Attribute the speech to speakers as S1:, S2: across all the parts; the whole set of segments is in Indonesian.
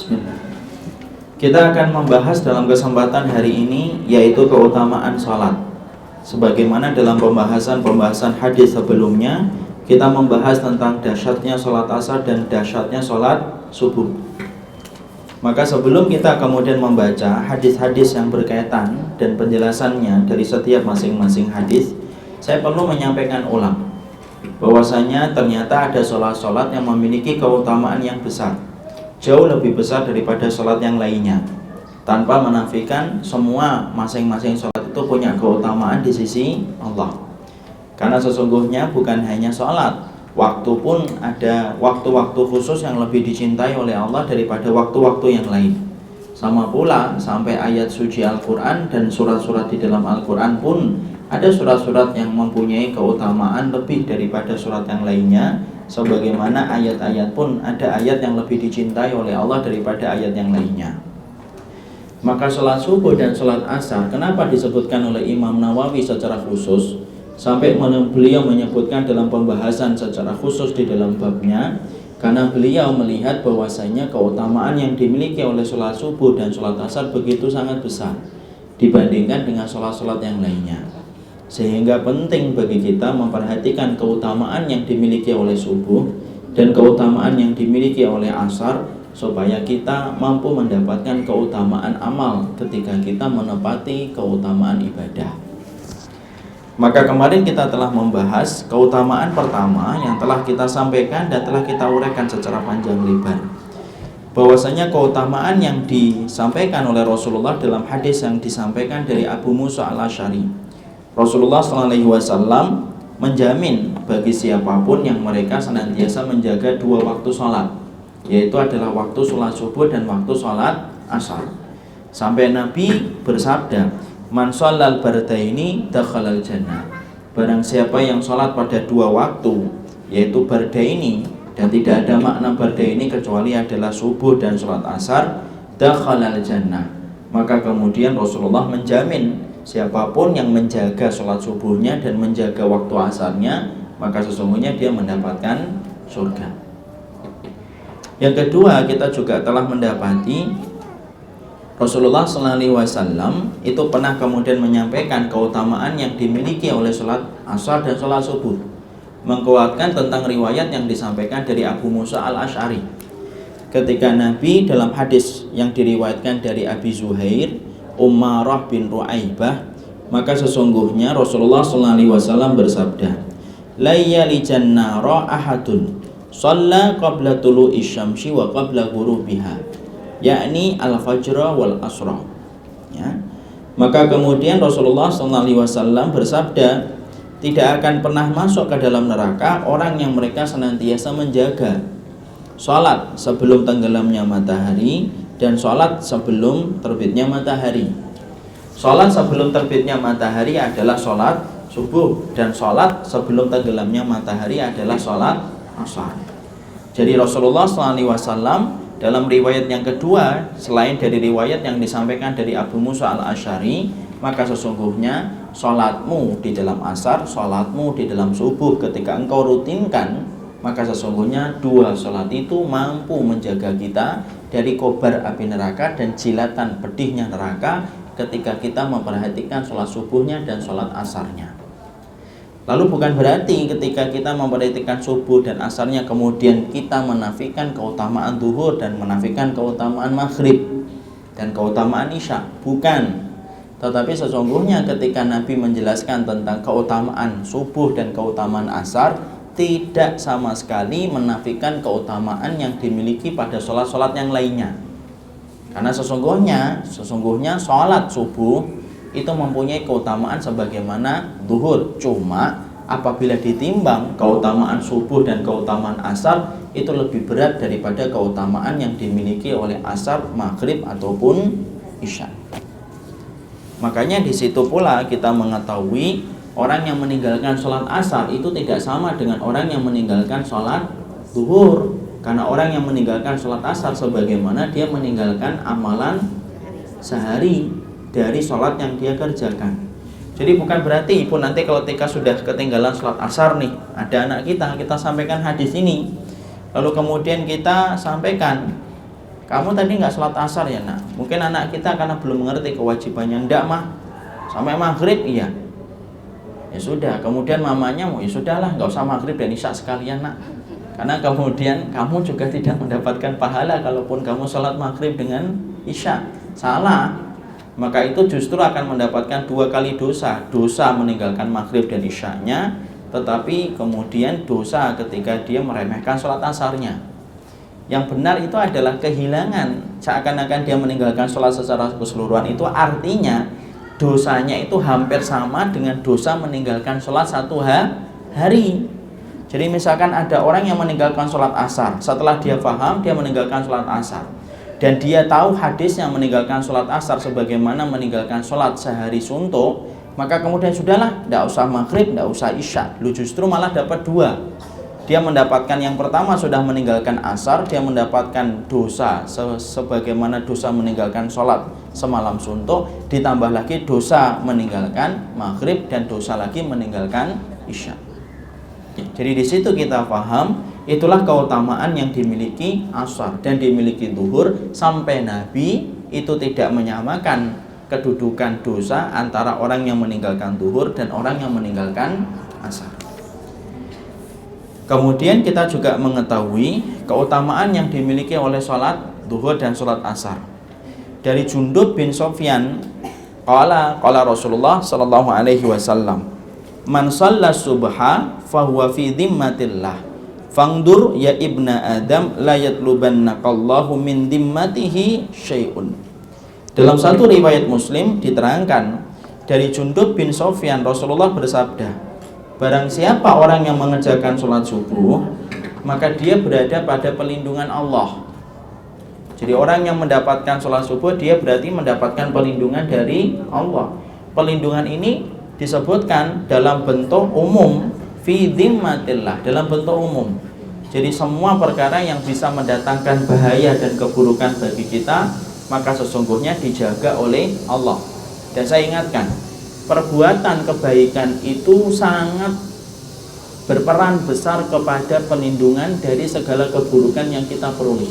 S1: Bismillah. Kita akan membahas dalam kesempatan hari ini yaitu keutamaan sholat. Sebagaimana dalam pembahasan hadis sebelumnya, kita membahas tentang dahsyatnya sholat asar dan dahsyatnya sholat subuh. Maka sebelum kita kemudian membaca hadis-hadis yang berkaitan dan penjelasannya dari setiap masing-masing hadis, saya perlu menyampaikan ulang bahwasanya ternyata ada sholat-sholat yang memiliki keutamaan yang besar, jauh lebih besar daripada sholat yang lainnya, tanpa menafikan semua masing-masing sholat itu punya keutamaan di sisi Allah. Karena sesungguhnya bukan hanya sholat, waktu pun ada waktu-waktu khusus yang lebih dicintai oleh Allah daripada waktu-waktu yang lain. Sama pula sampai ayat suci Al-Quran dan surat-surat di dalam Al-Quran pun ada surat-surat yang mempunyai keutamaan lebih daripada surat yang lainnya. Sebagaimana ayat-ayat pun ada ayat yang lebih dicintai oleh Allah daripada ayat yang lainnya. Maka sholat subuh dan sholat asar, kenapa disebutkan oleh Imam Nawawi secara khusus, sampai beliau menyebutkan dalam pembahasan secara khusus di dalam babnya? Karena beliau melihat bahwasanya keutamaan yang dimiliki oleh sholat subuh dan sholat asar begitu sangat besar dibandingkan dengan sholat-sholat yang lainnya. Sehingga penting bagi kita memperhatikan keutamaan yang dimiliki oleh subuh dan keutamaan yang dimiliki oleh asar, supaya kita mampu mendapatkan keutamaan amal ketika kita menepati keutamaan ibadah. Maka kemarin kita telah membahas keutamaan pertama yang telah kita sampaikan dan telah kita uraikan secara panjang lebar, bahwasanya keutamaan yang disampaikan oleh Rasulullah dalam hadis yang disampaikan dari Abu Musa al-Asy'ari, Rasulullah SAW menjamin bagi siapapun yang mereka senantiasa menjaga dua waktu sholat, yaitu adalah waktu sholat subuh dan waktu sholat asar. Sampai Nabi bersabda, "Man sholal bardaini dakhalal jannah." Barang siapa yang sholat pada dua waktu, yaitu bardaini, dan tidak ada makna bardaini kecuali adalah subuh dan sholat asar, dakhalal jannah. Maka kemudian Rasulullah menjamin siapapun yang menjaga sholat subuhnya dan menjaga waktu asarnya, maka sesungguhnya dia mendapatkan surga. Yang kedua, kita juga telah mendapati Rasulullah SAW itu pernah kemudian menyampaikan keutamaan yang dimiliki oleh sholat asar dan sholat subuh, menguatkan tentang riwayat yang disampaikan dari Abu Musa al-Asy'ari. Ketika Nabi dalam hadis yang diriwayatkan dari Abi Zuhair, Umarah bin Ru'aibah, maka sesungguhnya Rasulullah SAW bersabda, "La yalijan nara ahadun shalla qabla tulu'i syamsi wa qabla ghurubiha," yakni al-fajra wal asra. Ya. Maka kemudian Rasulullah SAW bersabda, tidak akan pernah masuk ke dalam neraka orang yang mereka senantiasa menjaga sholat sebelum tenggelamnya matahari dan sholat sebelum terbitnya matahari. Sholat sebelum terbitnya matahari adalah sholat subuh, dan sholat sebelum tenggelamnya matahari adalah sholat asar. Jadi Rasulullah SAW dalam riwayat yang kedua, selain dari riwayat yang disampaikan dari Abu Musa al-Asy'ari, maka sesungguhnya sholatmu di dalam asar, sholatmu di dalam subuh ketika engkau rutinkan, maka sesungguhnya dua sholat itu mampu menjaga kita dari kobar api neraka dan jilatan pedihnya neraka ketika kita memperhatikan sholat subuhnya dan sholat asarnya. Lalu bukan berarti ketika kita memperhatikan subuh dan asarnya kemudian kita menafikan keutamaan zuhur dan menafikan keutamaan maghrib dan keutamaan isya. Bukan. Tetapi sesungguhnya ketika Nabi menjelaskan tentang keutamaan subuh dan keutamaan asar, tidak sama sekali menafikan keutamaan yang dimiliki pada sholat-sholat yang lainnya. Karena sesungguhnya sholat subuh itu mempunyai keutamaan sebagaimana zuhur. Cuma apabila ditimbang keutamaan subuh dan keutamaan asar, itu lebih berat daripada keutamaan yang dimiliki oleh asar, maghrib ataupun isya. Makanya di situ pula kita mengetahui orang yang meninggalkan sholat asar itu tidak sama dengan orang yang meninggalkan sholat zuhur. Karena orang yang meninggalkan sholat asar sebagaimana dia meninggalkan amalan sehari dari sholat yang dia kerjakan. Jadi bukan berarti ibu nanti kalau ketika sudah ketinggalan sholat asar nih, ada anak kita sampaikan hadis ini, lalu kemudian kita sampaikan kamu tadi nggak sholat asar ya nak? Mungkin anak kita karena belum mengerti kewajibannya. Enggak mah, sampai maghrib iya. Ya sudah, kemudian mamanya mau ya sudahlah, nggak usah maghrib dan isya sekalian nak. Karena kemudian kamu juga tidak mendapatkan pahala kalaupun kamu sholat maghrib dengan isya. Salah. Maka itu justru akan mendapatkan 2 kali dosa. Dosa meninggalkan maghrib dan isyanya, tetapi kemudian dosa ketika dia meremehkan sholat asarnya. Yang benar itu adalah kehilangan. Seakan-akan dia meninggalkan sholat secara keseluruhan. Itu artinya dosanya itu hampir sama dengan dosa meninggalkan sholat 1 hari. Jadi misalkan ada orang yang meninggalkan sholat asar, setelah dia paham dia meninggalkan sholat asar, dan dia tahu hadisnya meninggalkan sholat asar sebagaimana meninggalkan sholat sehari suntuk, maka kemudian sudahlah, tidak usah maghrib, tidak usah isya, lu justru malah dapat 2. Dia mendapatkan yang pertama sudah meninggalkan asar, dia mendapatkan dosa sebagaimana dosa meninggalkan sholat semalam suntuk, ditambah lagi dosa meninggalkan maghrib dan dosa lagi meninggalkan isya. Jadi di situ kita paham itulah keutamaan yang dimiliki asar dan dimiliki zuhur, sampai Nabi itu tidak menyamakan kedudukan dosa antara orang yang meninggalkan zuhur dan orang yang meninggalkan asar. Kemudian kita juga mengetahui keutamaan yang dimiliki oleh sholat zuhur dan sholat asar. Dari Jundub bin Sofyan, qala Rasulullah sallallahu alaihi wasallam, man shalla subha fahuwa fi dhimmatillah, fangdur ya ibna adam la yatlubannaqallahu min dhimmatihi syai'un. Dalam satu riwayat Muslim diterangkan dari Jundub bin Sofyan, Rasulullah bersabda, barang siapa orang yang mengerjakan sholat subuh, maka dia berada pada perlindungan Allah. Jadi orang yang mendapatkan sholat subuh, dia berarti mendapatkan perlindungan dari Allah. Perlindungan ini disebutkan dalam bentuk umum, fi dhimmatillah, dalam bentuk umum. Jadi semua perkara yang bisa mendatangkan bahaya dan keburukan bagi kita, maka sesungguhnya dijaga oleh Allah. Dan saya ingatkan, perbuatan kebaikan itu sangat berperan besar kepada perlindungan dari segala keburukan yang kita peroleh.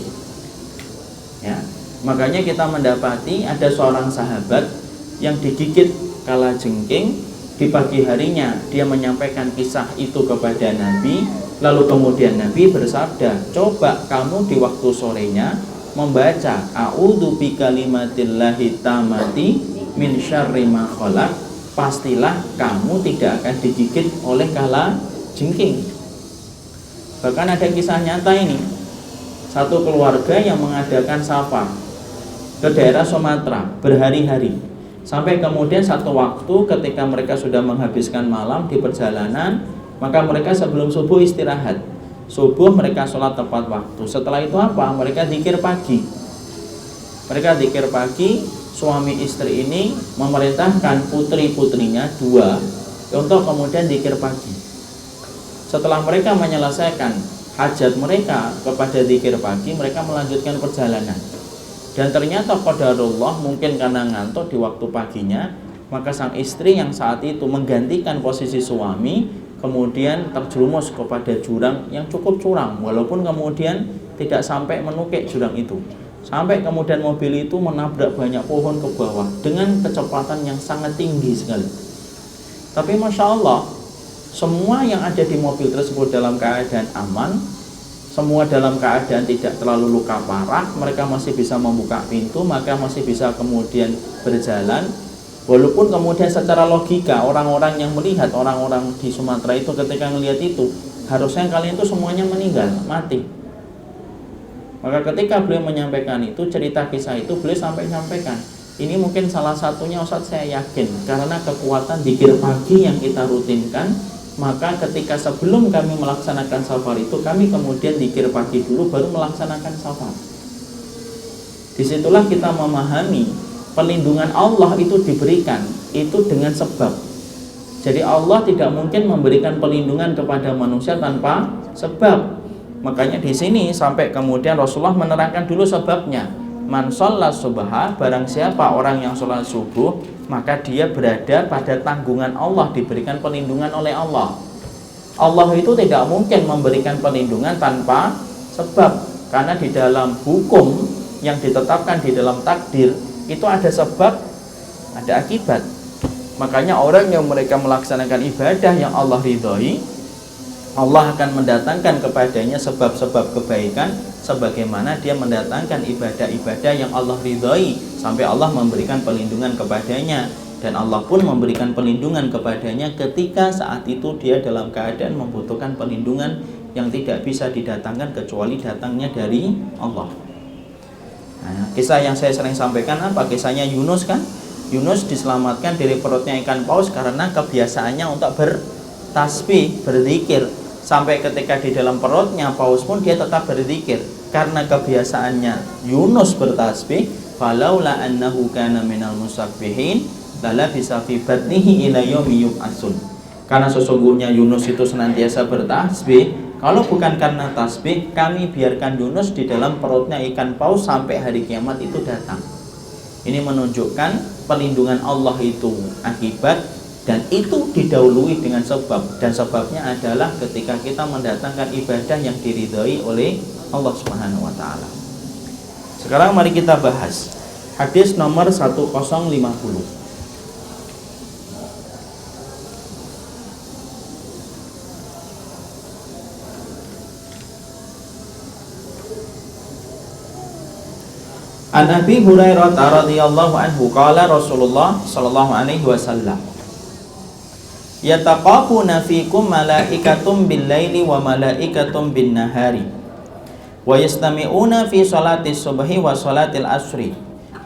S1: Ya, makanya kita mendapati ada seorang sahabat yang digigit kalajengking. Di pagi harinya dia menyampaikan kisah itu kepada Nabi, lalu kemudian Nabi bersabda, coba kamu di waktu sorenya membaca a'udzu bikalimatillahi tammati min syarri ma khalaq, pastilah kamu tidak akan digigit oleh kalajengking. Bahkan ada kisah nyata ini, satu keluarga yang mengadakan safar ke daerah Sumatera berhari-hari, sampai kemudian satu waktu ketika mereka sudah menghabiskan malam di perjalanan, maka mereka sebelum subuh istirahat. Subuh mereka sholat tepat waktu. Setelah itu apa? Mereka zikir pagi. Mereka zikir pagi. Suami istri ini memerintahkan putri-putrinya 2 untuk kemudian zikir pagi. Setelah mereka menyelesaikan hajat mereka kepada zikir pagi, mereka melanjutkan perjalanan. Dan ternyata qadarullah, mungkin karena ngantuk di waktu paginya, maka sang istri yang saat itu menggantikan posisi suami kemudian terjerumus kepada jurang yang cukup curam, walaupun kemudian tidak sampai menukik jurang itu. Sampai kemudian mobil itu menabrak banyak pohon ke bawah dengan kecepatan yang sangat tinggi sekali. Tapi Masya Allah, semua yang ada di mobil tersebut dalam keadaan aman, semua dalam keadaan tidak terlalu luka parah, mereka masih bisa membuka pintu, maka masih bisa kemudian berjalan. Walaupun kemudian secara logika orang-orang yang melihat, orang-orang di Sumatera itu ketika melihat itu, harusnya kalian itu semuanya meninggal, mati. Maka ketika beliau menyampaikan itu, cerita kisah itu, beliau sampai sampaikan, ini mungkin salah satunya Ustaz, saya yakin karena kekuatan zikir pagi yang kita rutinkan, maka ketika sebelum kami melaksanakan safar itu, kami kemudian zikir pagi dulu baru melaksanakan safar. Disitulah kita memahami perlindungan Allah itu diberikan itu dengan sebab. Jadi Allah tidak mungkin memberikan perlindungan kepada manusia tanpa sebab. Makanya di sini sampai kemudian Rasulullah menerangkan dulu sebabnya. Man shalla subha, barang siapa orang yang sholat subuh, maka dia berada pada tanggungan Allah, diberikan perlindungan oleh Allah. Allah itu tidak mungkin memberikan perlindungan tanpa sebab, karena di dalam hukum yang ditetapkan di dalam takdir itu ada sebab, ada akibat. Makanya orang yang mereka melaksanakan ibadah yang Allah ridhoi, Allah akan mendatangkan kepadanya sebab-sebab kebaikan sebagaimana dia mendatangkan ibadah-ibadah yang Allah ridhoi, sampai Allah memberikan perlindungan kepadanya. Dan Allah pun memberikan perlindungan kepadanya ketika saat itu dia dalam keadaan membutuhkan perlindungan yang tidak bisa didatangkan kecuali datangnya dari Allah. Nah, kisah yang saya sering sampaikan apa? Kisahnya Yunus kan? Yunus diselamatkan dari perutnya ikan paus karena kebiasaannya untuk bertasbih, berzikir. Sampai ketika di dalam perutnya paus pun dia tetap berzikir. Karena kebiasaannya Yunus bertasbih, falaula annahu kana minal musabbihin lala bisa fi batnihi ila yaumi yub'atsun. Karena sesungguhnya Yunus itu senantiasa bertasbih, kalau bukan karena tasbih, kami biarkan Yunus di dalam perutnya ikan paus sampai hari kiamat itu datang. Ini menunjukkan perlindungan Allah itu akibat, dan itu didahului dengan sebab, dan sebabnya adalah ketika kita mendatangkan ibadah yang diridhai oleh Allah Subhanahu wa taala. Sekarang mari kita bahas hadis nomor 1050. An Abi Hurairah radhiyallahu anhu qala Rasulullah sallallahu alaihi wasallam, yataqafuna fikum malaikatum bil laili wa malaikatum bin nahari wa yastami'una fi salati subhi wa salatil asri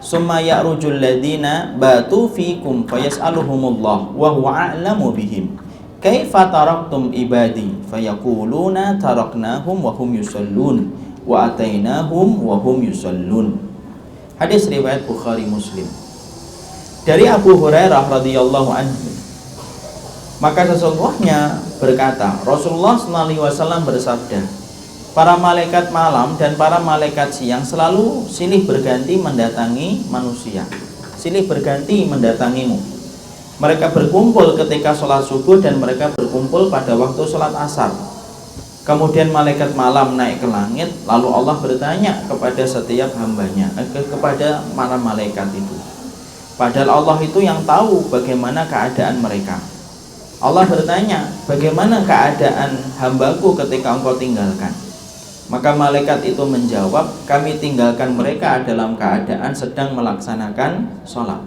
S1: summa ya'rujul ladina batu fikum fayas'aluhumullah wa huwa a'lamu bihim kaifa taraktum ibadi fayaquluna taraknahum wa hum yusallun wa atainahum wa hum yusallun. Hadis riwayat Bukhari Muslim. Dari Abu Hurairah radhiyallahu anhu, maka sesungguhnya berkata Rasulullah SAW bersabda, para malaikat malam dan para malaikat siang selalu silih berganti mendatangi manusia, silih berganti mendatangimu. Mereka berkumpul ketika sholat subuh dan mereka berkumpul pada waktu sholat asar. Kemudian malaikat malam naik ke langit, lalu Allah bertanya kepada setiap hambanya, kepada para malaikat itu. Padahal Allah itu yang tahu bagaimana keadaan mereka. Allah bertanya, bagaimana keadaan hambaku ketika engkau tinggalkan? Maka malaikat itu menjawab, kami tinggalkan mereka dalam keadaan sedang melaksanakan sholat.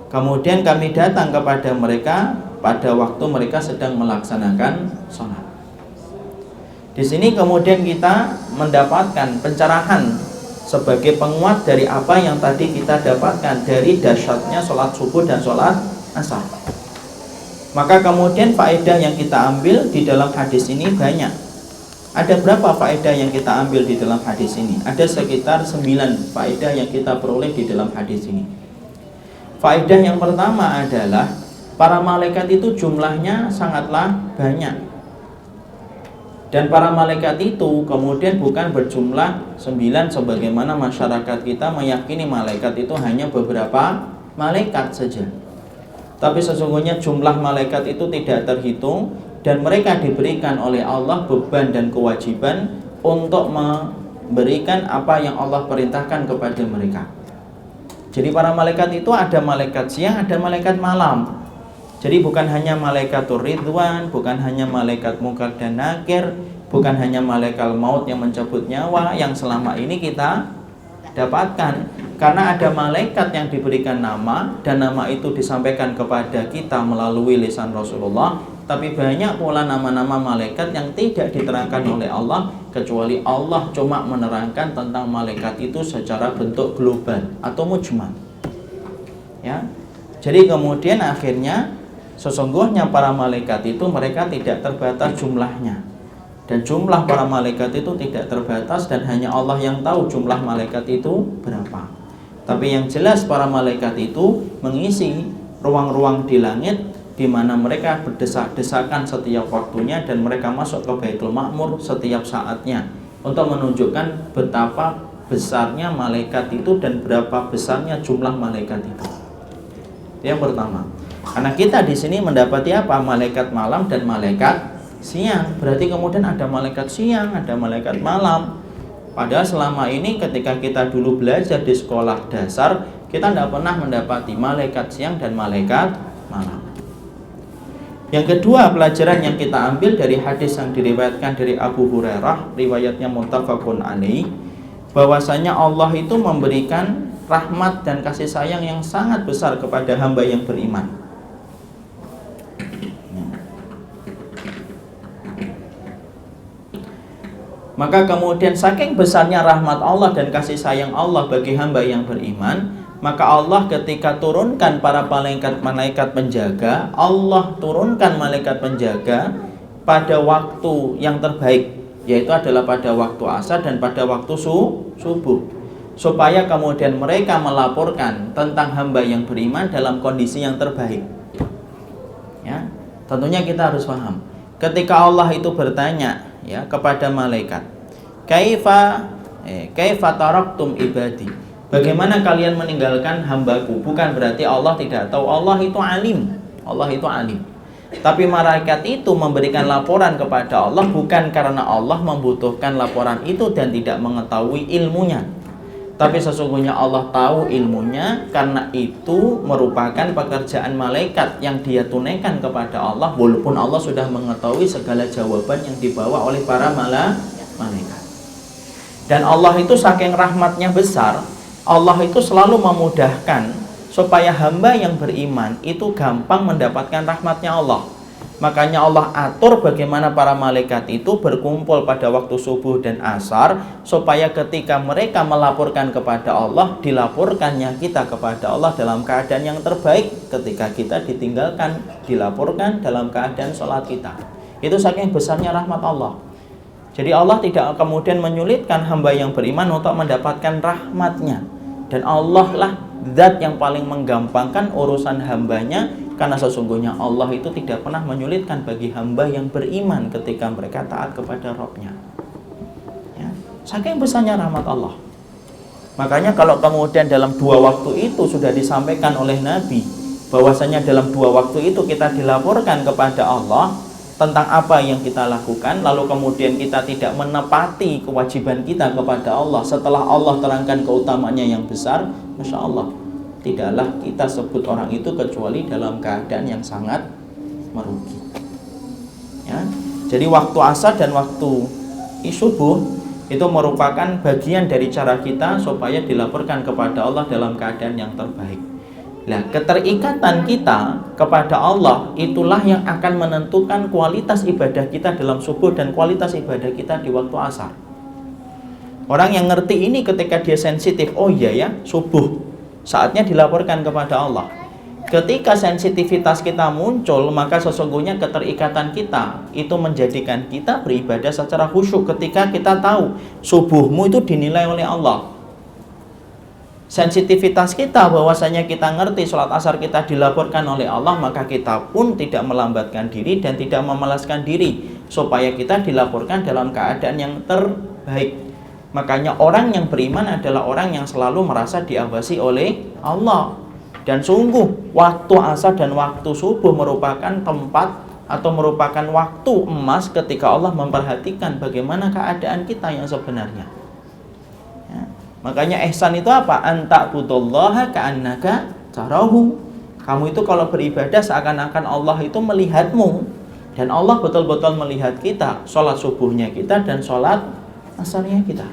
S1: Kemudian kami datang kepada mereka pada waktu mereka sedang melaksanakan sholat. Di sini kemudian kita mendapatkan pencerahan sebagai penguat dari apa yang tadi kita dapatkan dari dahsyatnya sholat subuh dan sholat asar. Maka kemudian faedah yang kita ambil di dalam hadis ini banyak. Ada berapa faedah yang kita ambil di dalam hadis ini? Ada sekitar 9 faedah yang kita peroleh di dalam hadis ini. Faedah yang pertama adalah para malaikat itu jumlahnya sangatlah banyak. Dan para malaikat itu kemudian bukan berjumlah 9 sebagaimana masyarakat kita meyakini malaikat itu hanya beberapa malaikat saja. Tapi sesungguhnya jumlah malaikat itu tidak terhitung, dan mereka diberikan oleh Allah beban dan kewajiban untuk memberikan apa yang Allah perintahkan kepada mereka. Jadi para malaikat itu ada malaikat siang, ada malaikat malam. Jadi bukan hanya malaikatur ridwan, bukan hanya malaikat munkar dan nakir, bukan hanya malaikat maut yang mencabut nyawa yang selama ini kita dapatkan. Karena ada malaikat yang diberikan nama, dan nama itu disampaikan kepada kita melalui lisan Rasulullah. Tapi banyak pula nama-nama malaikat yang tidak diterangkan oleh Allah, kecuali Allah cuma menerangkan tentang malaikat itu secara bentuk global atau mujmal. Ya. Jadi kemudian akhirnya sesungguhnya para malaikat itu mereka tidak terbatas jumlahnya. Dan jumlah para malaikat itu tidak terbatas, dan hanya Allah yang tahu jumlah malaikat itu berapa. Tapi yang jelas para malaikat itu mengisi ruang-ruang di langit di mana mereka berdesak-desakan setiap waktunya, dan mereka masuk ke Baitul Ma'mur setiap saatnya untuk menunjukkan betapa besarnya malaikat itu dan berapa besarnya jumlah malaikat itu. Yang pertama, karena kita di sini mendapati apa? Malaikat malam dan malaikat siang. Berarti kemudian ada malaikat siang, ada malaikat malam. Padahal selama ini ketika kita dulu belajar di sekolah dasar, kita tidak pernah mendapati malaikat siang dan malaikat malam. Yang kedua, pelajaran yang kita ambil dari hadis yang diriwayatkan dari Abu Hurairah, riwayatnya muttafaqun alaih, bahwasanya Allah itu memberikan rahmat dan kasih sayang yang sangat besar kepada hamba yang beriman. Maka kemudian saking besarnya rahmat Allah dan kasih sayang Allah bagi hamba yang beriman, maka Allah ketika turunkan para malaikat penjaga, Allah turunkan malaikat penjaga pada waktu yang terbaik, yaitu adalah pada waktu asar dan pada waktu subuh, supaya kemudian mereka melaporkan tentang hamba yang beriman dalam kondisi yang terbaik. Ya, tentunya kita harus paham. Ketika Allah itu bertanya ya kepada malaikat, kaifa taraktum ibadi, bagaimana kalian meninggalkan hambaku? Bukan berarti Allah tidak tahu, Allah itu alim. Allah itu alim. Tapi malaikat itu memberikan laporan kepada Allah bukan karena Allah membutuhkan laporan itu dan tidak mengetahui ilmunya, tapi sesungguhnya Allah tahu ilmunya, karena itu merupakan pekerjaan malaikat yang dia tunaikan kepada Allah, walaupun Allah sudah mengetahui segala jawaban yang dibawa oleh para malaikat. Dan Allah itu saking rahmatnya besar, Allah itu selalu memudahkan supaya hamba yang beriman itu gampang mendapatkan rahmatnya Allah. Makanya Allah atur bagaimana para malaikat itu berkumpul pada waktu subuh dan asar, supaya ketika mereka melaporkan kepada Allah, dilaporkannya kita kepada Allah dalam keadaan yang terbaik. Ketika kita ditinggalkan, dilaporkan dalam keadaan sholat kita. Itu saking besarnya rahmat Allah. Jadi Allah tidak kemudian menyulitkan hamba yang beriman untuk mendapatkan rahmatnya. Dan Allah lah zat yang paling menggampangkan urusan hambanya, karena sesungguhnya Allah itu tidak pernah menyulitkan bagi hamba yang beriman ketika mereka taat kepada Rabb-nya. Ya, saking besarnya rahmat Allah. Makanya kalau kemudian dalam 2 waktu itu sudah disampaikan oleh Nabi, bahwasanya dalam 2 waktu itu kita dilaporkan kepada Allah tentang apa yang kita lakukan, lalu kemudian kita tidak menepati kewajiban kita kepada Allah setelah Allah terangkan keutamaannya yang besar, Masya Allah, tidaklah kita sebut orang itu kecuali dalam keadaan yang sangat merugi. Ya, jadi waktu asar dan waktu subuh itu merupakan bagian dari cara kita supaya dilaporkan kepada Allah dalam keadaan yang terbaik. Nah, keterikatan kita kepada Allah itulah yang akan menentukan kualitas ibadah kita dalam subuh dan kualitas ibadah kita di waktu asar. Orang yang ngerti ini ketika dia sensitif, oh iya ya, subuh saatnya dilaporkan kepada Allah. Ketika sensitivitas kita muncul, maka sesungguhnya keterikatan kita itu menjadikan kita beribadah secara khusyuk. Ketika kita tahu subuhmu itu dinilai oleh Allah, sensitivitas kita bahwasanya kita ngerti sholat asar kita dilaporkan oleh Allah, maka kita pun tidak melambatkan diri dan tidak memelaskan diri supaya kita dilaporkan dalam keadaan yang terbaik. Makanya orang yang beriman adalah orang yang selalu merasa diawasi oleh Allah. Dan sungguh waktu asar dan waktu subuh merupakan tempat atau merupakan waktu emas ketika Allah memperhatikan bagaimana keadaan kita yang sebenarnya. Ya. Makanya ihsan itu apa? Anta'budallaha ka'annaka tarahu. Kamu itu kalau beribadah seakan-akan Allah itu melihatmu, dan Allah betul-betul melihat kita, sholat subuhnya kita dan sholat asarnya kita.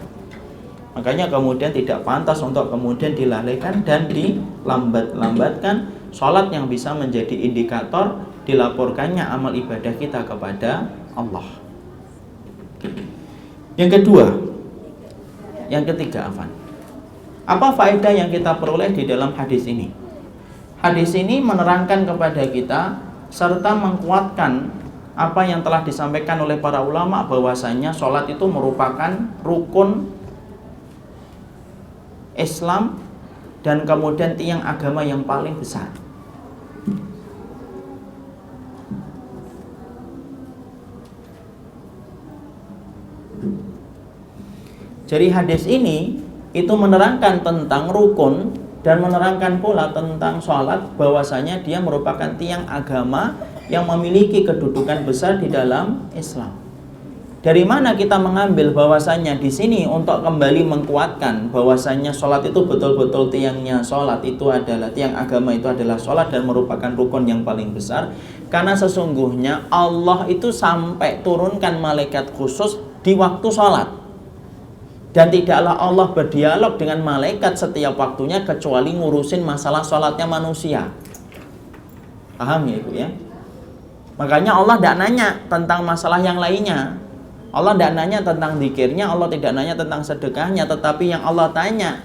S1: Makanya kemudian tidak pantas untuk kemudian dilalaikan dan dilambatkan sholat yang bisa menjadi indikator dilaporkannya amal ibadah kita kepada Allah. Yang ketiga, apa faedah yang kita peroleh di dalam hadis ini? Hadis ini menerangkan kepada kita serta menguatkan apa yang telah disampaikan oleh para ulama, bahwasanya sholat itu merupakan rukun Islam dan kemudian tiang agama yang paling besar. Jadi hadis ini itu menerangkan tentang rukun dan menerangkan pula tentang sholat, bahwasanya dia merupakan tiang agama yang memiliki kedudukan besar di dalam Islam. Dari mana kita mengambil bahwasanya di sini untuk kembali mengkuatkan bahwasanya sholat itu betul-betul tiangnya sholat itu adalah tiang agama, itu adalah sholat dan merupakan rukun yang paling besar. Karena sesungguhnya Allah itu sampai turunkan malaikat khusus di waktu sholat. Dan tidaklah Allah berdialog dengan malaikat setiap waktunya kecuali ngurusin masalah sholatnya manusia. Paham ya Ibu ya? Makanya Allah tidak nanya tentang masalah yang lainnya. Allah tidak nanya tentang zikirnya, Allah tidak nanya tentang sedekahnya, tetapi yang Allah tanya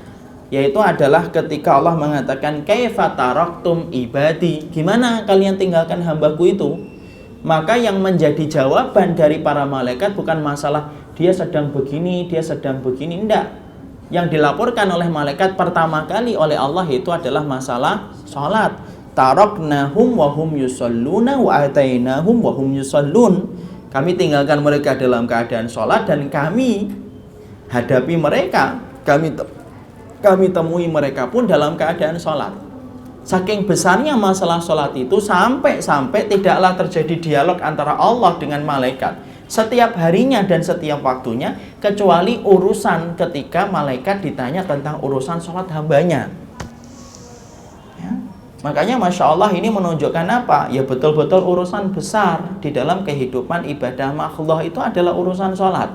S1: yaitu adalah ketika Allah mengatakan kaifa taraktum ibadi, gimana kalian tinggalkan hambaku itu? Maka yang menjadi jawaban dari para malaikat bukan masalah dia sedang begini, enggak. Yang dilaporkan oleh malaikat pertama kali oleh Allah itu adalah masalah sholat. Taraknahum wa hum yusalluna wa atainahum wa hum yusallun. Kami tinggalkan mereka dalam keadaan sholat dan kami hadapi mereka, kami temui mereka pun dalam keadaan sholat. Saking besarnya masalah sholat itu sampai tidaklah terjadi dialog antara Allah dengan malaikat setiap harinya dan setiap waktunya, kecuali urusan ketika malaikat ditanya tentang urusan sholat hambanya. Makanya Masya Allah ini menunjukkan apa? Ya betul-betul urusan besar di dalam kehidupan ibadah makhluk itu adalah urusan sholat.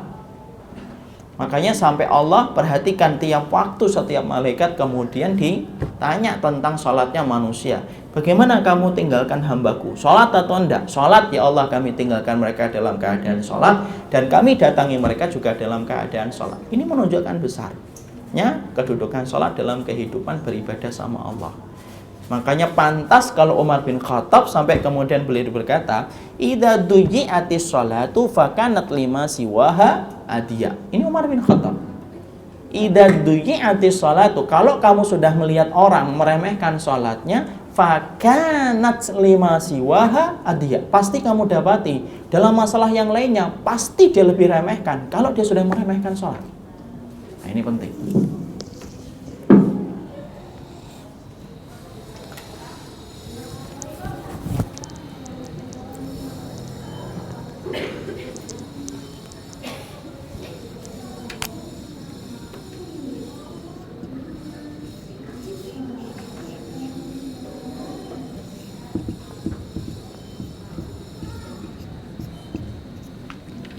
S1: Makanya sampai Allah perhatikan tiap waktu setiap malaikat kemudian ditanya tentang sholatnya manusia. Bagaimana kamu tinggalkan hambaku? Sholat atau enggak? Sholat ya Allah, kami tinggalkan mereka dalam keadaan sholat dan kami datangi mereka juga dalam keadaan sholat. Ini menunjukkan besarnya kedudukan sholat dalam kehidupan beribadah sama Allah. Makanya pantas kalau Umar bin Khattab sampai kemudian beliau berkata, idza duyi'atis sholatu fakanat lima siwaha adiyah. Ini Umar bin Khattab. Idza duyi'atis sholatu, kalau kamu sudah melihat orang meremehkan sholatnya, fakanat lima siwaha adiyah. Pasti kamu dapati dalam masalah yang lainnya pasti dia lebih remehkan kalau dia sudah meremehkan sholat. Nah, ini penting.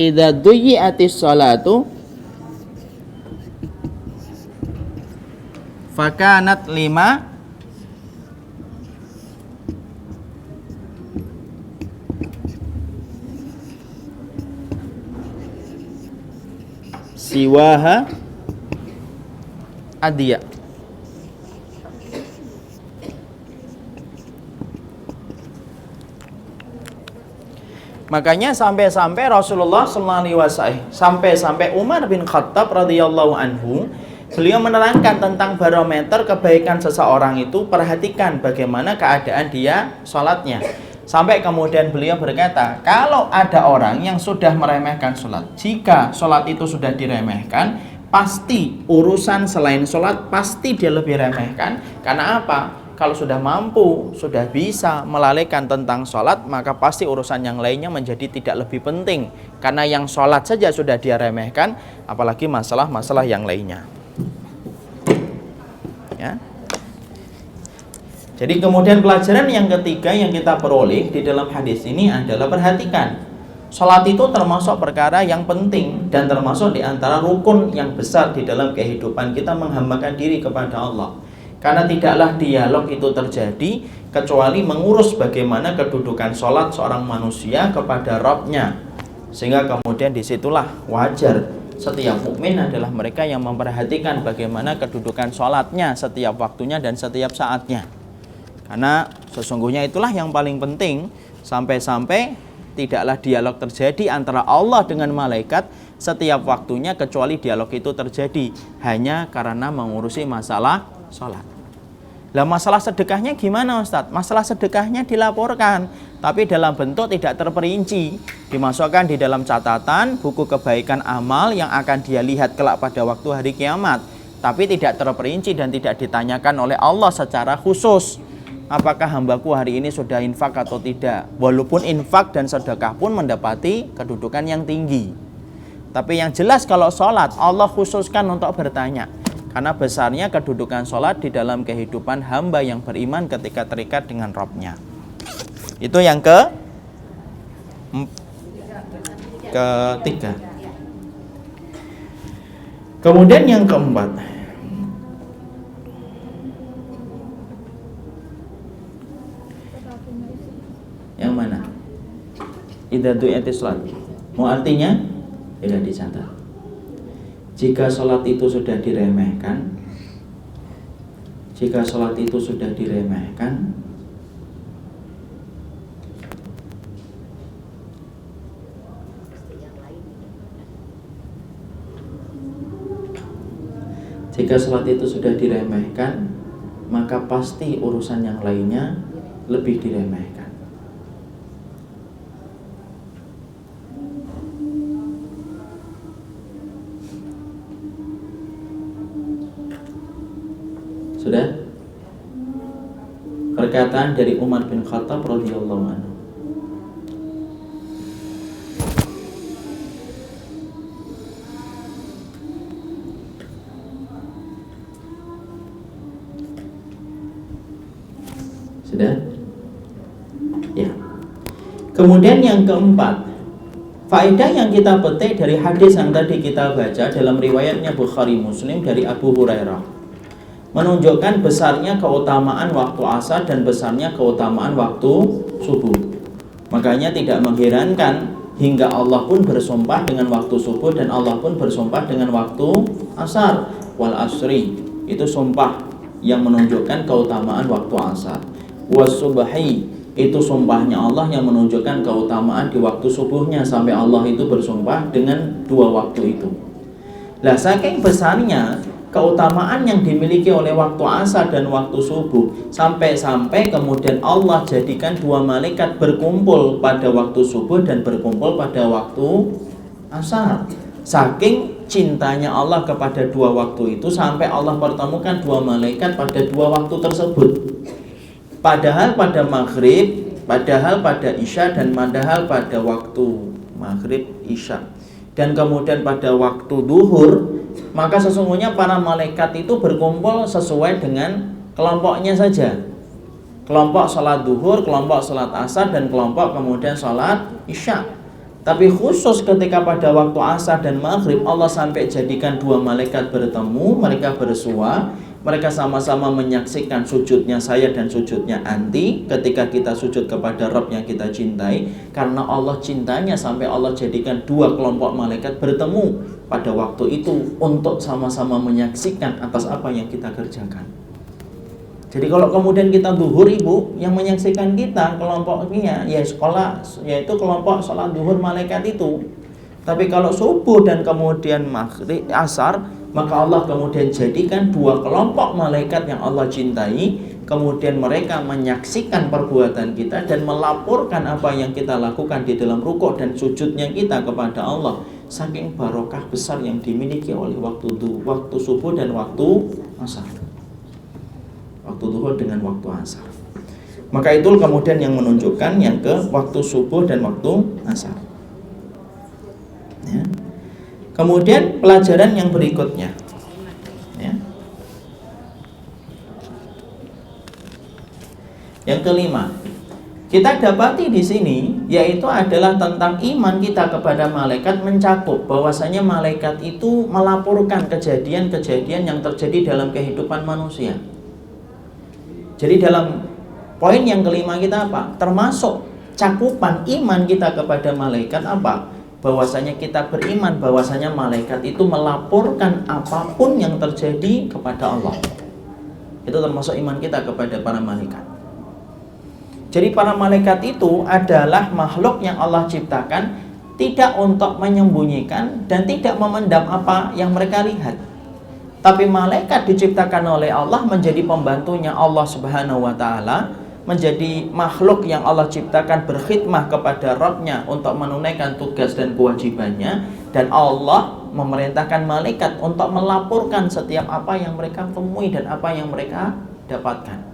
S1: Idza duyi'atis sholatu fakanat lima siwaha adiyah. Makanya sampai-sampai Rasulullah SAW, sampai Umar bin Khattab radhiyallahu anhu, beliau menerangkan tentang barometer kebaikan seseorang itu, perhatikan bagaimana keadaan dia sholatnya. Sampai kemudian beliau berkata, kalau ada orang yang sudah meremehkan sholat, jika sholat itu sudah diremehkan, pasti urusan selain sholat pasti dia lebih remehkan. Karena apa? Kalau sudah mampu, sudah bisa melalaikan tentang sholat, maka pasti urusan yang lainnya menjadi tidak lebih penting. Karena yang sholat saja sudah dia remehkan, apalagi masalah-masalah yang lainnya. Ya. Jadi kemudian pelajaran yang ketiga yang kita peroleh di dalam hadis ini adalah perhatikan. Sholat itu termasuk perkara yang penting dan termasuk di antara rukun yang besar di dalam kehidupan kita menghambakan diri kepada Allah. Karena tidaklah dialog itu terjadi kecuali mengurus bagaimana kedudukan sholat seorang manusia kepada Rabb-nya. Sehingga kemudian disitulah wajar setiap mukmin adalah mereka yang memperhatikan bagaimana kedudukan sholatnya setiap waktunya dan setiap saatnya. Karena sesungguhnya itulah yang paling penting, sampai-sampai tidaklah dialog terjadi antara Allah dengan malaikat setiap waktunya kecuali dialog itu terjadi hanya karena mengurusi masalah sholat. Lah masalah sedekahnya gimana Ustadz? Masalah sedekahnya dilaporkan, tapi dalam bentuk tidak terperinci, dimasukkan di dalam catatan buku kebaikan amal yang akan dia lihat kelak pada waktu hari kiamat, tapi tidak terperinci dan tidak ditanyakan oleh Allah secara khusus, apakah hambaku hari ini sudah infak atau tidak. Walaupun infak dan sedekah pun mendapati kedudukan yang tinggi. Tapi yang jelas kalau sholat Allah khususkan untuk bertanya, karena besarnya kedudukan sholat di dalam kehidupan hamba yang beriman ketika terikat dengan Rabb-nya. Itu yang ketiga. Kemudian yang keempat, yang mana? Idza du'iyatis shalat. Mau artinya? Tidak dicatat. Jika sholat itu sudah diremehkan, maka pasti urusan yang lainnya lebih diremehkan. Sudah? Perkataan dari Umar bin Khattab radhiyallahu anhu. Sudah? Ya. Kemudian yang keempat, faedah yang kita petik dari hadis yang tadi kita baca dalam riwayatnya Bukhari Muslim dari Abu Hurairah, menunjukkan besarnya keutamaan waktu asar dan besarnya keutamaan waktu subuh. Makanya tidak mengherankan hingga Allah pun bersumpah dengan waktu subuh dan Allah pun bersumpah dengan waktu asar. Wal asri, itu sumpah yang menunjukkan keutamaan waktu asar. Was subhi, itu sumpahnya Allah yang menunjukkan keutamaan di waktu subuhnya, sampai Allah itu bersumpah dengan dua waktu itu. Lah saking besarnya keutamaan yang dimiliki oleh waktu asar dan waktu subuh, sampai-sampai kemudian Allah jadikan dua malaikat berkumpul pada waktu subuh dan berkumpul pada waktu asar. Saking cintanya Allah kepada dua waktu itu, sampai Allah pertemukan dua malaikat pada dua waktu tersebut. Padahal pada maghrib, padahal pada isya, dan padahal pada waktu maghrib, isya, dan kemudian pada waktu duhur, maka sesungguhnya para malaikat itu berkumpul sesuai dengan kelompoknya saja. Kelompok sholat duhur, kelompok sholat asar, dan kelompok kemudian sholat isya. Tapi khusus ketika pada waktu asar dan maghrib, Allah sampai jadikan dua malaikat bertemu, mereka bersua, mereka sama-sama menyaksikan sujudnya saya dan sujudnya anti ketika kita sujud kepada Rabb yang kita cintai. Karena Allah cintanya sampai Allah jadikan dua kelompok malaikat bertemu pada waktu itu untuk sama-sama menyaksikan atas apa yang kita kerjakan. Jadi kalau kemudian kita duhur, ibu, yang menyaksikan kita kelompoknya ya sekolah, yaitu kelompok sholat duhur malaikat itu. Tapi kalau subuh dan kemudian maghrib, asar, maka Allah kemudian jadikan dua kelompok malaikat yang Allah cintai, kemudian mereka menyaksikan perbuatan kita dan melaporkan apa yang kita lakukan di dalam rukuk dan sujudnya kita kepada Allah. Saking barokah besar yang dimiliki oleh waktu subuh dan waktu asar, waktu duhur dengan waktu asar. Maka itu kemudian yang menunjukkan yang ke waktu subuh dan waktu asar. Ya. Kemudian pelajaran yang berikutnya, ya. Yang kelima, kita dapati di sini yaitu adalah tentang iman kita kepada malaikat, mencakup bahwasanya malaikat itu melaporkan kejadian-kejadian yang terjadi dalam kehidupan manusia. Jadi dalam poin yang kelima kita apa? Termasuk cakupan iman kita kepada malaikat apa? Bahwasanya kita beriman bahwasanya malaikat itu melaporkan apapun yang terjadi kepada Allah. Itu termasuk iman kita kepada para malaikat. Jadi para malaikat itu adalah makhluk yang Allah ciptakan tidak untuk menyembunyikan dan tidak memendam apa yang mereka lihat. Tapi malaikat diciptakan oleh Allah menjadi pembantunya Allah Subhanahu wa taala, menjadi makhluk yang Allah ciptakan berkhidmah kepada Rabb-nya untuk menunaikan tugas dan kewajibannya, dan Allah memerintahkan malaikat untuk melaporkan setiap apa yang mereka temui dan apa yang mereka dapatkan.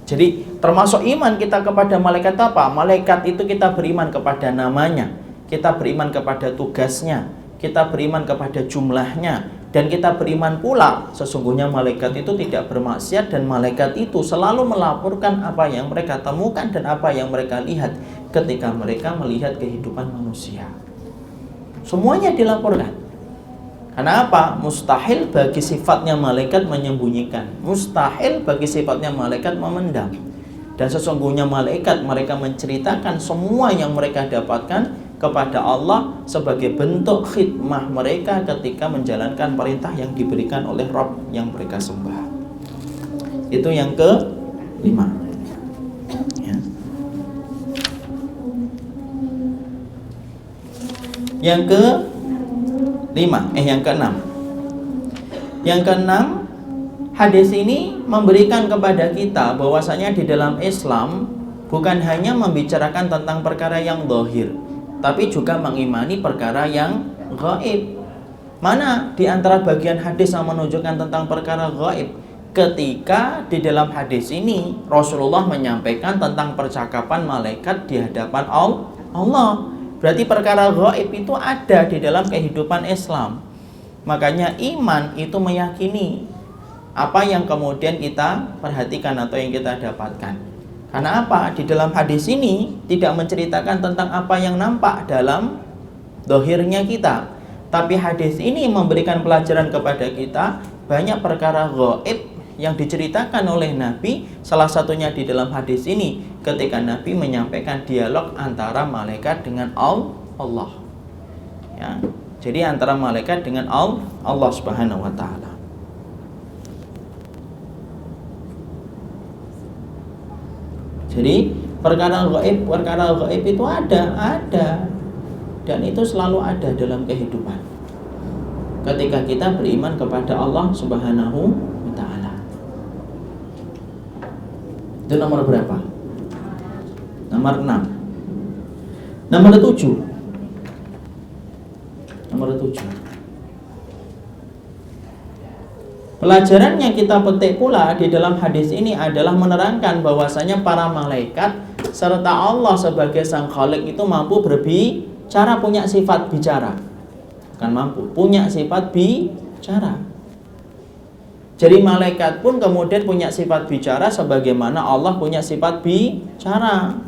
S1: Jadi termasuk iman kita kepada malaikat apa? Malaikat itu kita beriman kepada namanya, kita beriman kepada tugasnya, kita beriman kepada jumlahnya, dan kita beriman pula sesungguhnya malaikat itu tidak bermaksiat, dan malaikat itu selalu melaporkan apa yang mereka temukan dan apa yang mereka lihat ketika mereka melihat kehidupan manusia. Semuanya dilaporkan. Karena apa? Mustahil bagi sifatnya malaikat menyembunyikan, mustahil bagi sifatnya malaikat memendam. Dan sesungguhnya malaikat mereka menceritakan semua yang mereka dapatkan kepada Allah sebagai bentuk khidmah mereka ketika menjalankan perintah yang diberikan oleh Rabb yang mereka sembah. Itu yang ke-5 ya. Yang ke-6 hadis ini memberikan kepada kita bahwasanya di dalam Islam bukan hanya membicarakan tentang perkara yang zahir, tapi juga mengimani perkara yang gaib. Mana di antara bagian hadis yang menunjukkan tentang perkara gaib? Ketika di dalam hadis ini Rasulullah menyampaikan tentang percakapan malaikat di hadapan Allah. Berarti perkara gaib itu ada di dalam kehidupan Islam. Makanya iman itu meyakini apa yang kemudian kita perhatikan atau yang kita dapatkan. Karena apa? Di dalam hadis ini tidak menceritakan tentang apa yang nampak dalam zahirnya kita, tapi hadis ini memberikan pelajaran kepada kita banyak perkara gaib yang diceritakan oleh Nabi. Salah satunya di dalam hadis ini ketika Nabi menyampaikan dialog antara malaikat dengan Allah ya. Jadi antara malaikat dengan Allah Subhanahu wa taala. Jadi perkara gaib itu ada dan itu selalu ada dalam kehidupan ketika kita beriman kepada Allah Subhanahu wa taala. Itu nomor berapa? Nomor 6. Nomor 7. Pelajaran yang kita petik pula di dalam hadis ini adalah menerangkan bahwasanya para malaikat serta Allah sebagai sang Khalik itu mampu berbicara, punya sifat bicara. Bukan mampu, punya sifat bicara. Jadi malaikat pun kemudian punya sifat bicara sebagaimana Allah punya sifat bicara.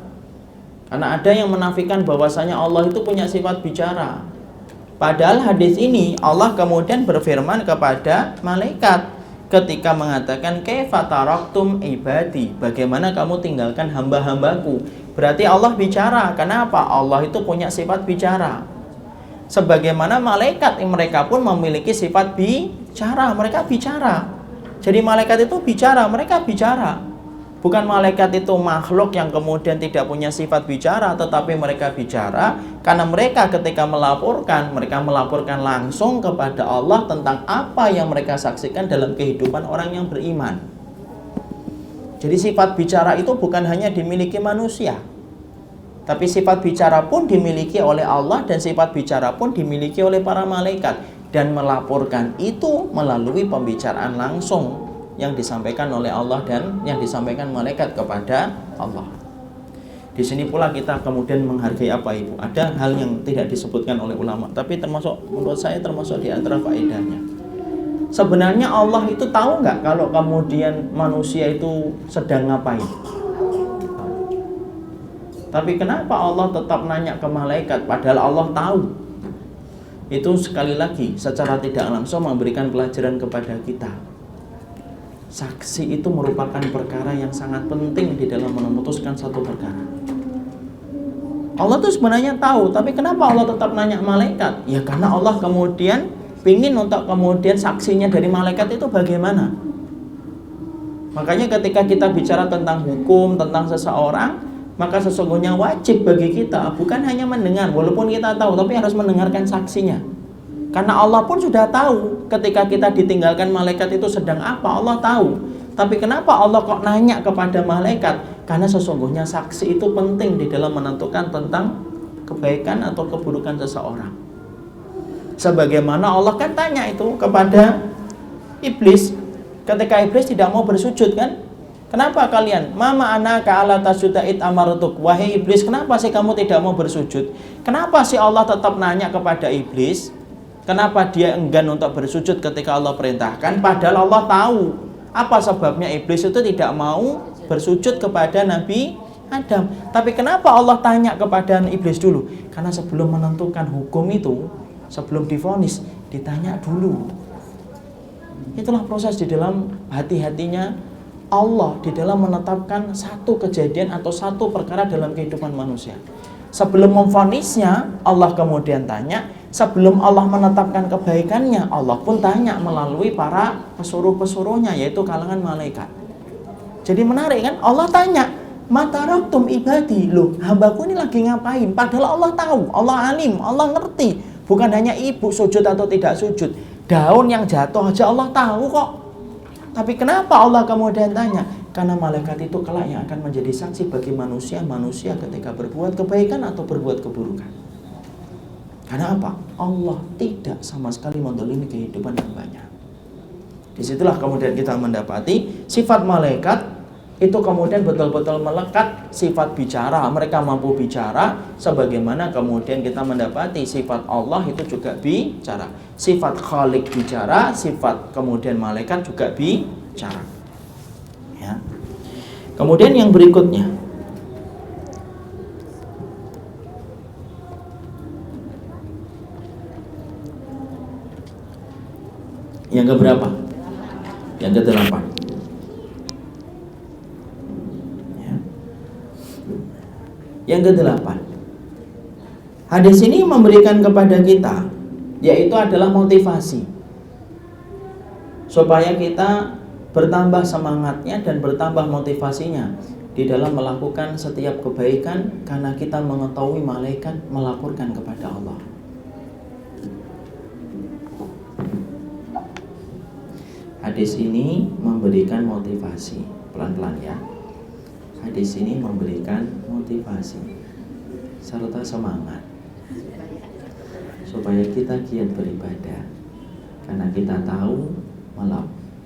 S1: Karena ada yang menafikan bahwasanya Allah itu punya sifat bicara. Padahal hadis ini Allah kemudian berfirman kepada malaikat ketika mengatakan kaifa taraktum ibadi, bagaimana kamu tinggalkan hamba-hambaku. Berarti Allah bicara. Kenapa? Allah itu punya sifat bicara. Sebagaimana malaikat mereka pun memiliki sifat bicara, mereka bicara. Jadi malaikat itu bicara, mereka bicara. Bukan malaikat itu makhluk yang kemudian tidak punya sifat bicara, tetapi mereka bicara karena mereka ketika melaporkan, mereka melaporkan langsung kepada Allah tentang apa yang mereka saksikan dalam kehidupan orang yang beriman. Jadi sifat bicara itu bukan hanya dimiliki manusia, tapi sifat bicara pun dimiliki oleh Allah, dan sifat bicara pun dimiliki oleh para malaikat, dan melaporkan itu melalui pembicaraan langsung yang disampaikan oleh Allah dan yang disampaikan malaikat kepada Allah. Di sini pula kita kemudian menghargai apa Ibu? Ada hal yang tidak disebutkan oleh ulama, tapi menurut saya termasuk di antara faedahnya. Sebenarnya Allah itu tahu nggak kalau kemudian manusia itu sedang ngapain? Tapi kenapa Allah tetap nanya ke malaikat padahal Allah tahu? Itu sekali lagi secara tidak langsung memberikan pelajaran kepada kita. Saksi itu merupakan perkara yang sangat penting di dalam memutuskan satu perkara. Allah tuh sebenarnya tahu, tapi kenapa Allah tetap nanya malaikat? Ya karena Allah kemudian pingin untuk kemudian saksinya dari malaikat itu bagaimana. Makanya ketika kita bicara tentang hukum, tentang seseorang, maka sesungguhnya wajib bagi kita bukan hanya mendengar, walaupun kita tahu, tapi harus mendengarkan saksinya. Karena Allah pun sudah tahu ketika kita ditinggalkan malaikat itu sedang apa, Allah tahu. Tapi kenapa Allah kok nanya kepada malaikat? Karena sesungguhnya saksi itu penting di dalam menentukan tentang kebaikan atau keburukan seseorang. Sebagaimana Allah kan tanya itu kepada iblis ketika iblis tidak mau bersujud kan? Kenapa kalian? Mama anaka ala tasudait amarutuk. Wahai iblis, kenapa sih kamu tidak mau bersujud? Kenapa sih Allah tetap nanya kepada iblis? Kenapa dia enggan untuk bersujud ketika Allah perintahkan? Padahal Allah tahu apa sebabnya iblis itu tidak mau bersujud kepada Nabi Adam. Tapi kenapa Allah tanya kepada iblis dulu? Karena sebelum menentukan hukum itu, sebelum divonis, ditanya dulu. Itulah proses di dalam hati-hatinya Allah di dalam menetapkan satu kejadian atau satu perkara dalam kehidupan manusia. Sebelum memvonisnya, Allah kemudian tanya. Sebelum Allah menetapkan kebaikannya, Allah pun tanya melalui para pesuruh-pesuruhnya, yaitu kalangan malaikat. Jadi menarik kan? Allah tanya, "Mataraktum ibadi." Loh, hambaku ini lagi ngapain? Padahal Allah tahu, Allah alim, Allah ngerti. Bukan hanya ibu sujud atau tidak sujud, daun yang jatuh aja Allah tahu kok. Tapi kenapa Allah kemudian tanya? Karena malaikat itu kelak yang akan menjadi saksi bagi manusia ketika berbuat kebaikan atau berbuat keburukan. Karena apa? Allah tidak sama sekali mendolimi kehidupan hambanya. Disitulah kemudian kita mendapati sifat malaikat itu kemudian betul-betul melekat sifat bicara. Mereka mampu bicara, sebagaimana kemudian kita mendapati sifat Allah itu juga bicara. Sifat Khalik bicara, sifat kemudian malaikat juga bicara. Ya. Kemudian yang berikutnya, yang keberapa? Yang ke-8. Ya. Yang ke-8. Hadis ini memberikan kepada kita, yaitu adalah motivasi supaya kita bertambah semangatnya dan bertambah motivasinya di dalam melakukan setiap kebaikan, karena kita mengetahui malaikat melaporkan kepada Allah. Hadis ini memberikan motivasi. Pelan-pelan ya. Hadis ini memberikan motivasi serta semangat supaya kita giat beribadah, karena kita tahu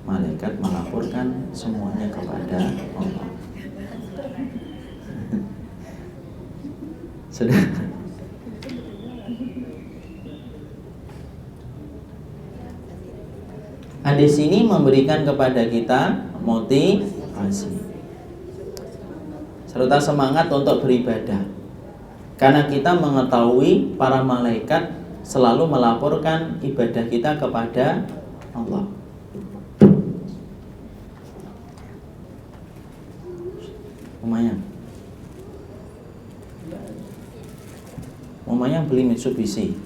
S1: malaikat melaporkan semuanya kepada Allah. Sudah. Hadis ini memberikan kepada kita motivasi serta semangat untuk beribadah, karena kita mengetahui para malaikat selalu melaporkan ibadah kita kepada Allah. Lumayan beli Mitsubishi.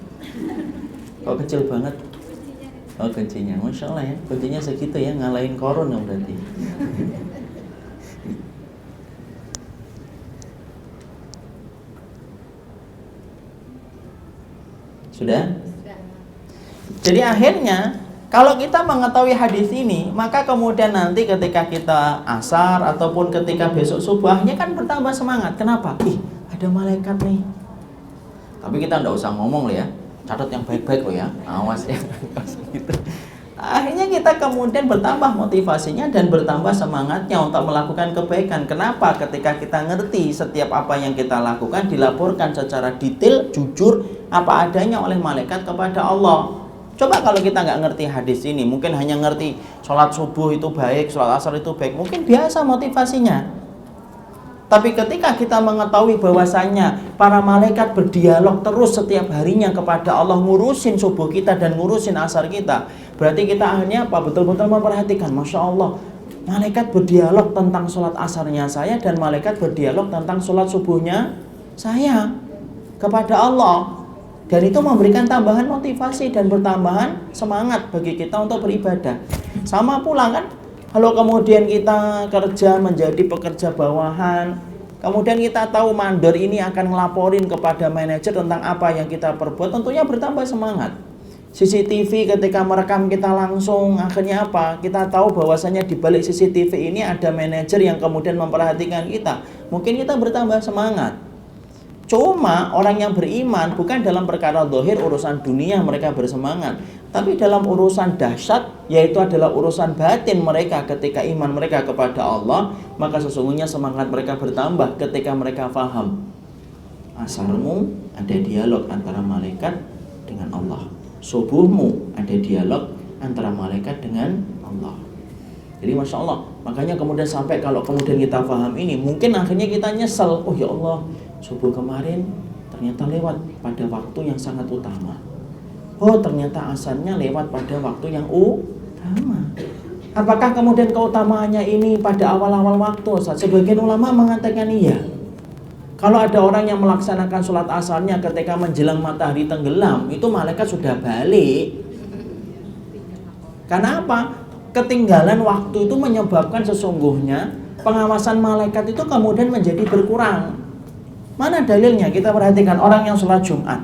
S1: Kok kecil banget? Oh, kuncinya, Masya Allah ya, kuncinya segitu ya, ngalahin corona berarti. Sudah? Jadi akhirnya kalau kita mengetahui hadis ini, maka kemudian nanti ketika kita asar ataupun ketika besok subuhnya kan bertambah semangat. Kenapa? Ada malaikat nih. Tapi kita enggak usah ngomong loh ya. Catat yang baik-baik loh ya. Awas ya. Gitu. Akhirnya kita kemudian bertambah motivasinya dan bertambah semangatnya untuk melakukan kebaikan. Kenapa? Ketika kita ngerti setiap apa yang kita lakukan dilaporkan secara detail, jujur, apa adanya oleh malaikat kepada Allah. Coba kalau kita nggak ngerti hadis ini, mungkin hanya ngerti sholat subuh itu baik, sholat asar itu baik, mungkin biasa motivasinya. Tapi ketika kita mengetahui bahwasanya para malaikat berdialog terus setiap harinya kepada Allah, ngurusin subuh kita dan ngurusin asar kita, berarti kita akhirnya apa? Betul-betul memperhatikan, Masya Allah, malaikat berdialog tentang sholat asarnya saya dan malaikat berdialog tentang sholat subuhnya saya kepada Allah. Dan itu memberikan tambahan motivasi dan bertambahan semangat bagi kita untuk beribadah. Sama pula kan, kalau kemudian kita kerja menjadi pekerja bawahan, kemudian kita tahu mandor ini akan ngelaporin kepada manajer tentang apa yang kita perbuat, tentunya bertambah semangat. CCTV ketika merekam kita langsung, akhirnya apa? Kita tahu bahwasanya di balik CCTV ini ada manajer yang kemudian memperhatikan kita. Mungkin kita bertambah semangat. Cuma orang yang beriman bukan dalam perkara zahir urusan dunia mereka bersemangat, tapi dalam urusan dahsyat, yaitu adalah urusan batin mereka ketika iman mereka kepada Allah, maka sesungguhnya semangat mereka bertambah ketika mereka faham asarmu ada dialog antara malaikat dengan Allah. subuhmu ada dialog antara malaikat dengan Allah. Jadi Masya Allah, makanya kemudian sampai kalau kemudian kita paham ini, mungkin akhirnya kita nyesel, oh ya Allah, subuh kemarin ternyata lewat pada waktu yang sangat utama. Oh ternyata asarnya lewat pada waktu yang utama. Apakah kemudian keutamaannya ini pada awal-awal waktu? Sebagian ulama mengatakan iya. Kalau ada orang yang melaksanakan sholat asarnya ketika menjelang matahari tenggelam, itu malaikat sudah balik. Karena apa? Ketinggalan waktu itu menyebabkan sesungguhnya pengawasan malaikat itu kemudian menjadi berkurang. Mana dalilnya? Kita perhatikan orang yang sholat Jumat.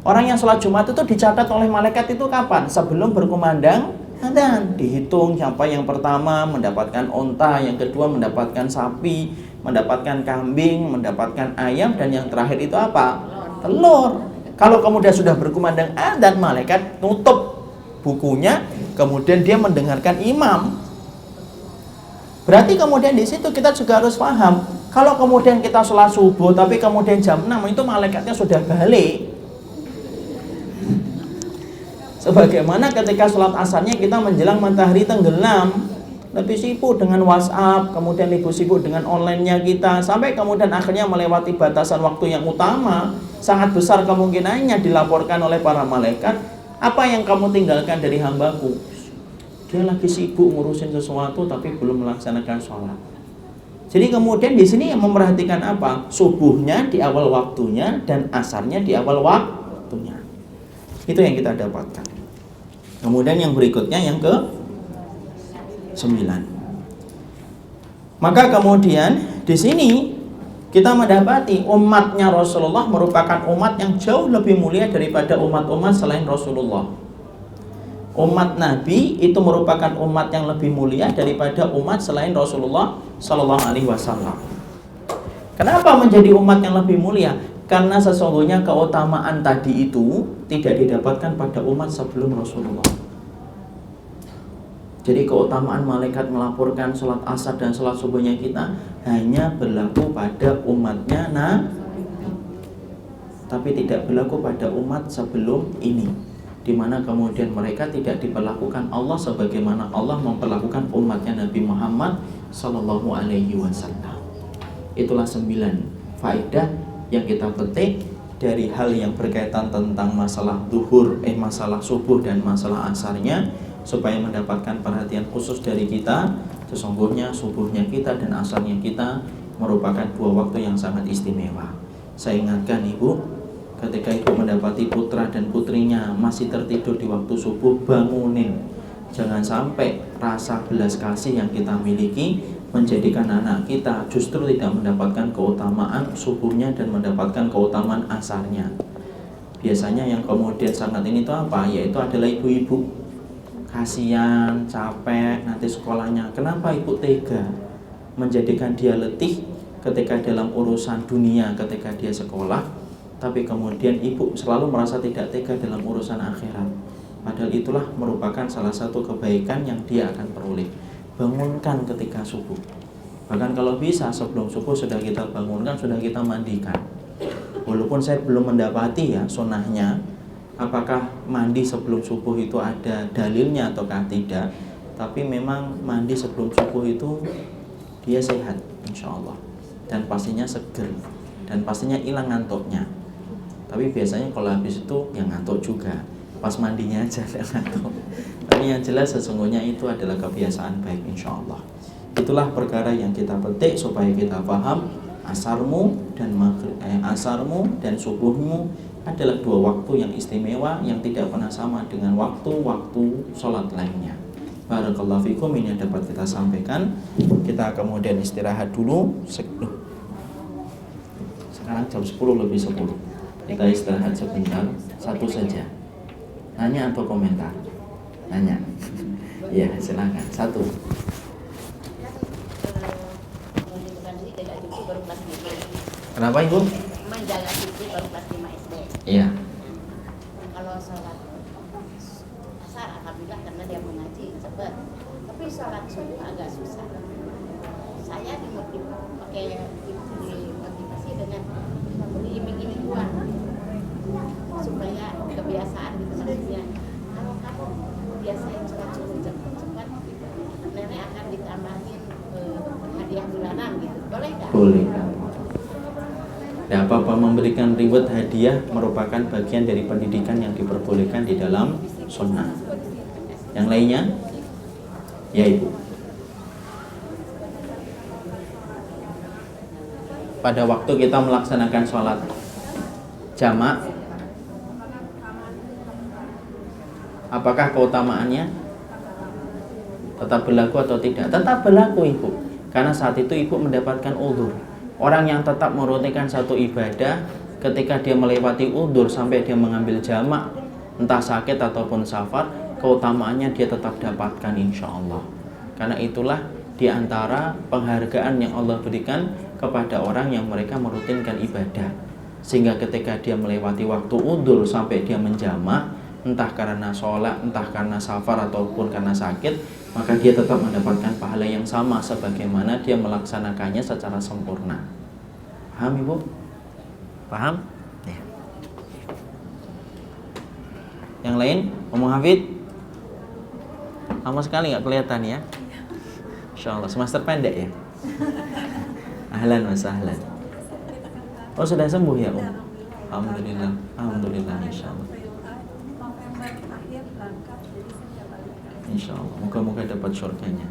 S1: Orang yang sholat Jumat itu dicatat oleh malaikat itu kapan? Sebelum berkumandang adzan. Dihitung siapa yang pertama mendapatkan onta, yang kedua mendapatkan sapi, mendapatkan kambing, mendapatkan ayam, dan yang terakhir itu apa? Telur. Kalau kemudian sudah berkumandang adzan, malaikat tutup bukunya, kemudian dia mendengarkan imam. Berarti kemudian di situ kita juga harus paham, kalau kemudian kita sholat subuh tapi kemudian jam 6 itu malaikatnya sudah balik. Sebagaimana ketika sholat asarnya kita menjelang matahari tenggelam, lebih sibuk dengan WhatsApp, kemudian lebih sibuk dengan online-nya kita, sampai kemudian akhirnya melewati batasan waktu yang utama. Sangat besar kemungkinannya dilaporkan oleh para malaikat, apa yang kamu tinggalkan dari hambaku? Dia lagi sibuk ngurusin sesuatu tapi belum melaksanakan sholat. Jadi kemudian di sini yang memperhatikan apa? Subuhnya di awal waktunya dan asarnya di awal waktunya. Itu yang kita dapatkan. Kemudian yang berikutnya yang ke 9. Maka kemudian di sini kita mendapati umatnya Rasulullah merupakan umat yang jauh lebih mulia daripada umat-umat selain Rasulullah. Umat Nabi itu merupakan umat yang lebih mulia daripada umat selain Rasulullah Sallallahu Alaihi Wasallam. Kenapa menjadi umat yang lebih mulia? Karena sesungguhnya keutamaan tadi itu tidak didapatkan pada umat sebelum Rasulullah. Jadi keutamaan malaikat melaporkan sholat asar dan sholat subuhnya kita hanya berlaku pada umatnya tapi tidak berlaku pada umat sebelum ini, di mana kemudian mereka tidak diperlakukan Allah sebagaimana Allah memperlakukan umatnya Nabi Muhammad Sallallahu Alaihi Wasallam. Itulah 9 faedah yang kita petik dari hal yang berkaitan tentang masalah masalah subuh dan masalah asarnya, supaya mendapatkan perhatian khusus dari kita. Sesungguhnya subuhnya kita dan asarnya kita merupakan dua waktu yang sangat istimewa. Saya ingatkan ibu, ketika ibu mendapati putra dan putrinya masih tertidur di waktu subuh, bangunin. Jangan sampai rasa belas kasih yang kita miliki menjadikan anak kita justru tidak mendapatkan keutamaan subuhnya dan mendapatkan keutamaan asarnya. Biasanya yang kemudian sangat ini itu apa? Yaitu adalah ibu-ibu. Kasihan, capek nanti sekolahnya. Kenapa ibu tega menjadikan dia letih ketika dalam urusan dunia ketika dia sekolah, tapi kemudian ibu selalu merasa tidak tega dalam urusan akhirat? Padahal itulah merupakan salah satu kebaikan yang dia akan peroleh. Bangunkan ketika subuh. Bahkan kalau bisa sebelum subuh sudah kita bangunkan, sudah kita mandikan. Walaupun saya belum mendapati ya sunnahnya, apakah mandi sebelum subuh itu ada dalilnya ataukah tidak, tapi memang mandi sebelum subuh itu dia sehat insya Allah, dan pastinya seger, dan pastinya hilang ngantuknya. Tapi biasanya kalau habis itu yang ngantuk juga, pas mandinya aja ngantuk. Tapi yang jelas sesungguhnya itu adalah kebiasaan baik insya Allah. Itulah perkara yang kita petik supaya kita paham asarmu dan subuhmu adalah dua waktu yang istimewa yang tidak pernah sama dengan waktu-waktu sholat lainnya. Barakallahu fikum, ini yang dapat kita sampaikan. Kita kemudian istirahat dulu. Sekarang jam 10 lebih 10. Kita istirahat sebentar, satu saja. Nanya atau komentar? Nanya. Ya, silakan. Satu. Kenapa ibu?
S2: Menjaga cuti baru kelas 5 SD.
S1: Iya.
S2: Kalau sholat asar alhamdulillah karena dia mengaji cepat. Tapi sholat subuh agak susah. Saya dimotivasi dengan membeli iming-iming uang supaya kebiasaan gitu maksudnya. biasain sholat subuh cepat-cepat, nenek akan ditambahin hadiah bulanan gitu, boleh nggak?
S1: Boleh. Tidak apa-apa, memberikan reward hadiah merupakan bagian dari pendidikan yang diperbolehkan di dalam sunnah. Yang lainnya, yaitu pada waktu kita melaksanakan sholat jamak, apakah keutamaannya tetap berlaku atau tidak? Tetap berlaku, Ibu. Karena saat itu Ibu mendapatkan uzur. Orang yang tetap meruntikkan satu ibadah ketika dia melewati uzur sampai dia mengambil jamak, entah sakit ataupun safar, keutamaannya dia tetap dapatkan insya Allah. Karena itulah diantara penghargaan yang Allah berikan kepada orang yang mereka merutinkan ibadah. Sehingga ketika dia melewati waktu uzur sampai dia menjamak, entah karena sholat, entah karena safar ataupun karena sakit, maka dia tetap mendapatkan pahala yang sama sebagaimana dia melaksanakannya secara sempurna. Paham, Ibu? Paham? Ya. Yang lain, Om Hafid? Lama sekali nggak kelihatan ya? Insya Allah, semester pendek ya? Ahlan wa sahlan. Oh, sudah sembuh ya, Om? Alhamdulillah, Alhamdulillah, insya Allah. Insya Allah, moga-moga dapat surganya.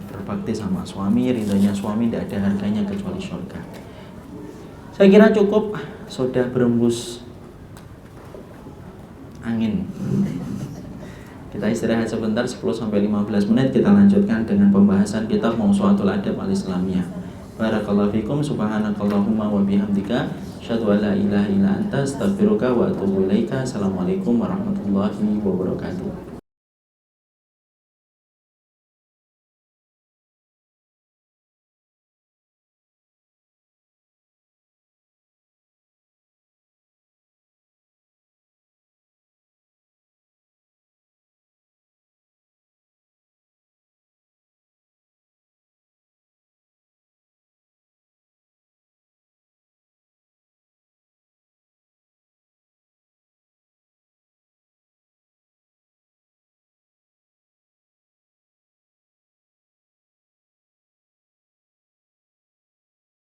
S1: Berbakti sama suami, ridhonya suami tidak ada harganya kecuali surga. Saya kira cukup, sudah berembus angin. Kita istirahat sebentar 10-15 menit, kita lanjutkan dengan pembahasan kitab Mawsu'atul Adab Al-Islamiyah. Barakallahu fikum, subhanakallahumma wa bihamdika, asyhadu an la ilaha illa anta, astaghfiruka wa atubu ilaika. Assalamualaikum warahmatullahi wabarakatuh.